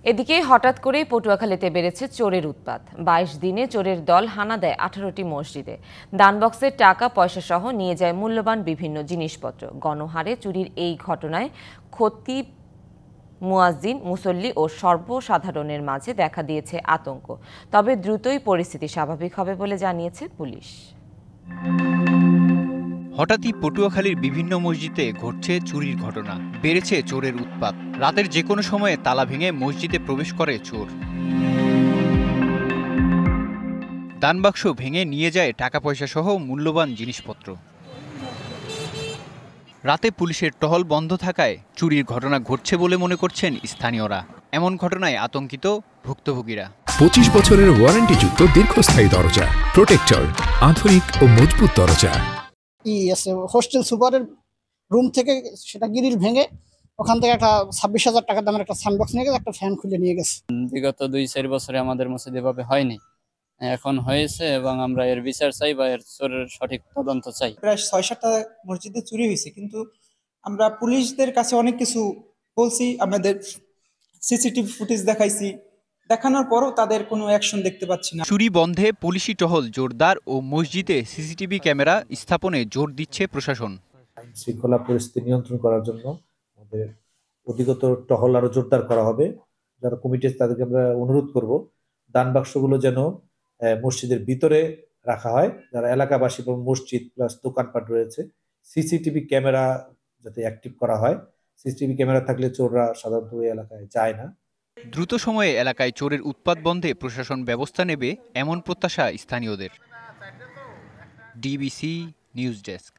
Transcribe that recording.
এদিকে হঠাৎ করেই পটুয়াখালীতে বেড়েছে চোরের উৎপাত। ২২ দিনে চোরের দল হানা দেয় ১৮টি মসজিদে। দানবক্সের টাকা পয়সা সহ নিয়ে যায় মূল্যবান বিভিন্ন জিনিসপত্র। গণহারে চুরির এই ঘটনায় খতিব, মুয়াজ্জিন, মুসল্লি ও সর্বসাধারণের মাঝে দেখা দিয়েছে আতঙ্ক। তবে দ্রুতই পরিস্থিতি স্বাভাবিক হবে বলে জানিয়েছে পুলিশ। হঠাৎই পটুয়াখালীর বিভিন্ন মসজিদে ঘটছে চুরির ঘটনা, বেড়েছে চোরের উৎপাত। রাতের যে কোনো সময়ে তালা ভেঙে মসজিদে প্রবেশ করে চোর। দানবাক্স ভেঙে নিয়ে যায় টাকা পয়সা সহ মূল্যবান জিনিসপত্র। রাতে পুলিশের টহল বন্ধ থাকায় চুরির ঘটনা ঘটছে বলে মনে করছেন স্থানীয়রা। এমন ঘটনায় আতঙ্কিত ভুক্তভোগীরা। 25 বছরের ওয়ারেন্টিযুক্ত দীর্ঘস্থায়ী দরজা প্রোটেক্টর, আধুনিক ও মজবুত দরজা। হোস্টেল সুপারের রুম থেকে সেটা গ্রিল ভেঙে ওখান থেকে একটা 26,000 টাকা দামের একটা সাউন্ড বক্স নিয়ে গেছে, একটা ফ্যান খুলে নিয়ে গেছে। বিগত 2-4 বছরে আমাদের মসজিদে এভাবে হয়নি, এখন হয়েছে এবং আমরা এর বিচার চাই বা এর চোরের সঠিক তদন্ত চাই। প্রায় 6-7টা মসজিদে চুরি হয়েছে, কিন্তু আমরা পুলিশদের কাছে অনেক কিছু বলছি, আমাদের সিসিটিভি ফুটেজ দেখাইছি, দেখানোর পরও তাদের কোনো অ্যাকশন দেখতে পাচ্ছি না। চুরি বন্ধে পুলিশি টহল জোরদার ও মসজিদে সিসিটিভি ক্যামেরা স্থাপনে জোর দিচ্ছে প্রশাসন। আইন শৃঙ্খলা পরিস্থিতি নিয়ন্ত্রণ করার জন্য আমাদের অধিকতর টহল আরো জোরদার করা হবে। যারা কমিটি আছে তাদেরকে আমরা অনুরোধ করব দান বাক্সগুলো যেন মসজিদের ভিতরে রাখা হয়। যারা এলাকাবাসী এবং মসজিদ প্লাস দোকানপাট রয়েছে, সিসিটিভি ক্যামেরা যাতে অ্যাক্টিভ করা হয়। সিসিটিভি ক্যামেরা থাকলে চোররা সাধারণত ওই এলাকায় যায় না। দ্রুত সময়ে এলাকায় চোরের উৎপাত বন্ধে প্রশাসন ব্যবস্থা নেবে এমন প্রত্যাশা স্থানীয়দের। DBC news desk.